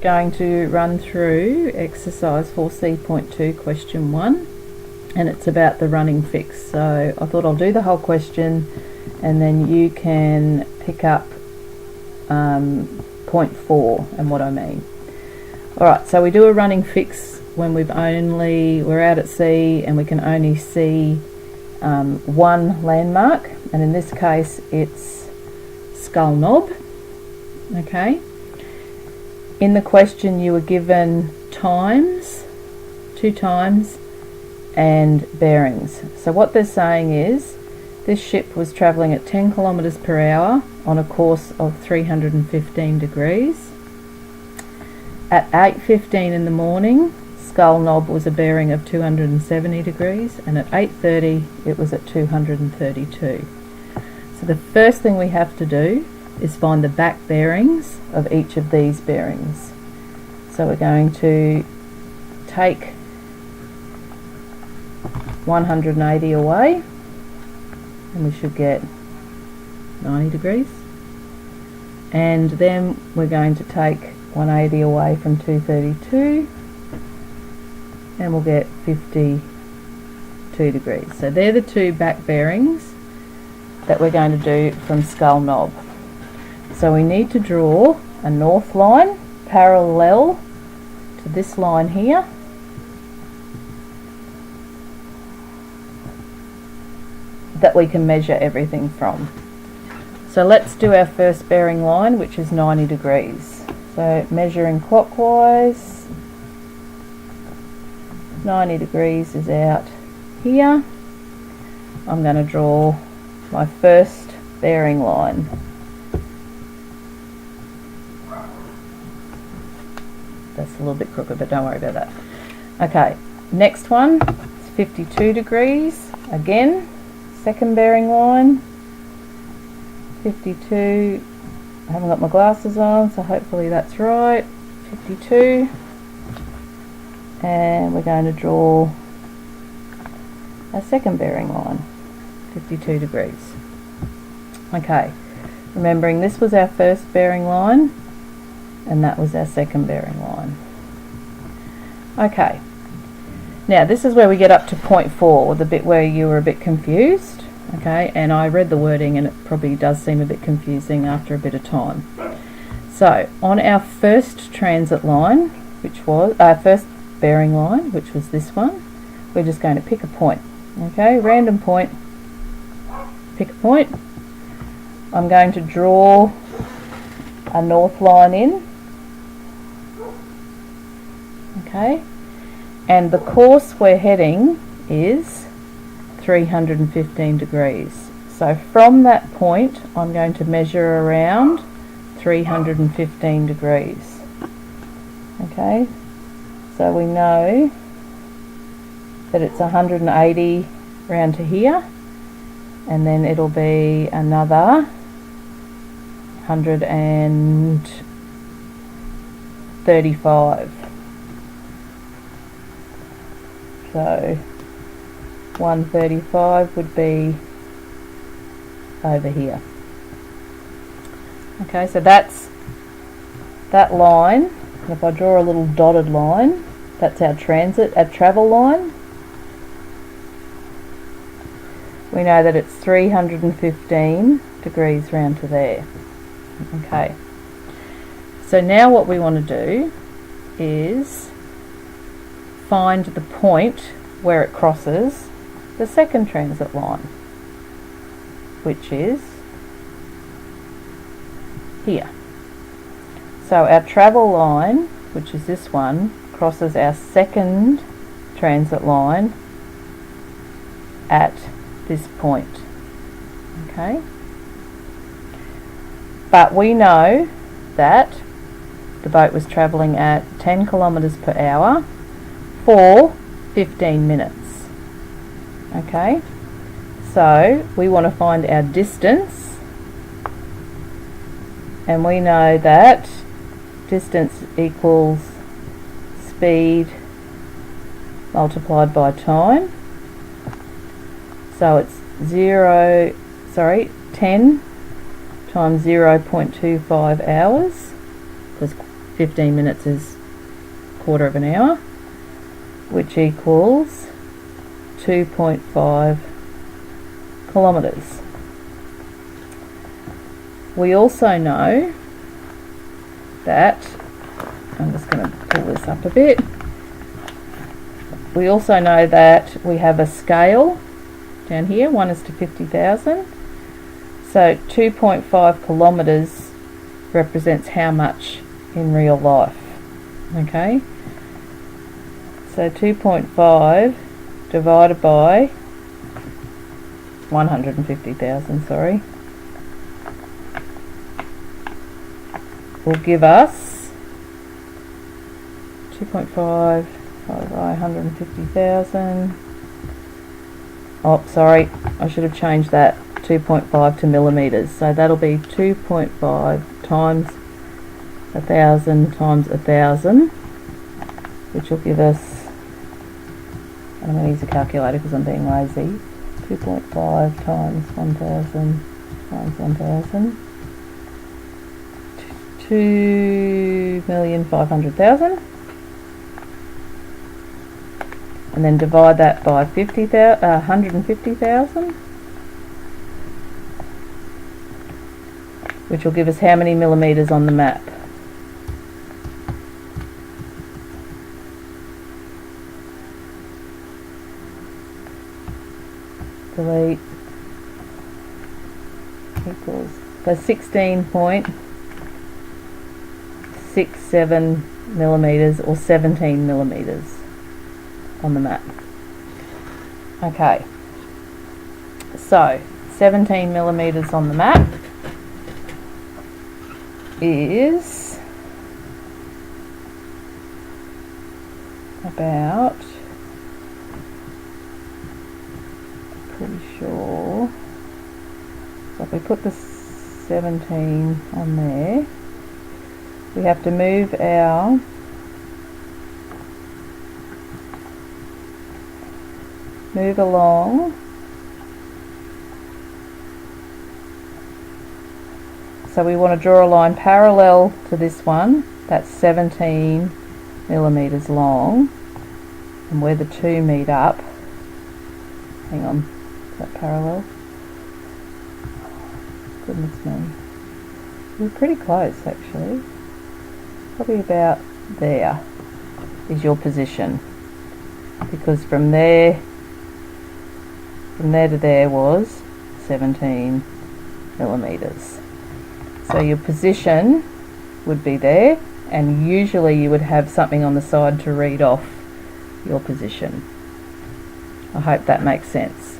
Going to run through exercise 4C.2 question 1, and it's about the running fix. So I thought I'll do the whole question and then you can pick up point 4 and what I mean. Alright, so we do a running fix when we're out at sea and we can only see one landmark, and in this case it's Skull Knob. Okay. In the question you were given times, 2 times, and bearings. So what they're saying is this ship was travelling at 10 kilometres per hour on a course of 315 degrees. At 8:15 in the morning, Skull Knob was a bearing of 270 degrees, and at 8:30 it was at 232. So the first thing we have to do is find the back bearings of each of these bearings. So we're going to take 180 away and we should get 90 degrees, and then we're going to take 180 away from 232 and we'll get 52 degrees. So they're the 2 back bearings that we're going to do from Skull Knob. So we need to draw a north line parallel to this line here, that we can measure everything from. So let's do our first bearing line, which is 90 degrees. So measuring clockwise, 90 degrees is out here. I'm going to draw my first bearing line. That's a little bit crooked, but don't worry about that. Okay, next one is 52 degrees. Again, second bearing line, 52. I haven't got my glasses on, so hopefully that's right. 52. And we're going to draw a second bearing line, 52 degrees. Okay, remembering this was our first bearing line and that was our second bearing line. Okay, now this is where we get up to point 4, the bit where you were a bit confused. Okay, and I read the wording and it probably does seem a bit confusing after a bit of time. So on our first transit line, which was our first bearing line, which was this one, we're just going to pick a point. Okay, random point, pick a point. I'm going to draw a north line in. Okay, and the course we're heading is 315 degrees. So from that point I'm going to measure around 315 degrees. Okay, so we know that it's 180 round to here, and then it'll be another 135. So 135 would be over here. Okay, so that's that line. And if I draw a little dotted line, that's our travel line. We know that it's 315 degrees round to there. Okay, so now what we want to do is find the point where it crosses the second transit line, which is here. So our travel line, which is this one, crosses our second transit line at this point. Okay, but we know that the boat was travelling at 10 kilometres per hour for 15 minutes. Okay, so we want to find our distance, and we know that distance equals speed multiplied by time. So it's 10 times 0.25 hours, because 15 minutes is quarter of an hour, which equals 2.5 kilometres. We also know that, I'm just going to pull this up a bit, we also know that we have a scale down here, 1 is to 50,000. So 2.5 kilometres represents how much in real life. Okay, so 2.5 divided by 150,000, sorry, will give us 2.5 divided by 150,000. Oh, sorry, I should have changed that 2.5 to millimetres. So that'll be 2.5 times 1,000 times 1,000, which will give us, I'm going to use a calculator because I'm being lazy, 2.5 times 1,000 times 1,000, 2,500,000, and then divide that by 150,000, which will give us how many millimetres on the map? Delete, equals, so 16.67 millimetres or 17 millimetres on the map. Okay, so 17 millimetres on the map is about, pretty sure, so if we put the 17 on there, we have to move along, so we want to draw a line parallel to this one that's 17 millimetres long, and where the two meet up, hang on, is that parallel? Goodness me, we're pretty close actually, probably about there is your position, because from there to there was 17 millimetres. So your position would be there, and usually you would have something on the side to read off your position. I hope that makes sense.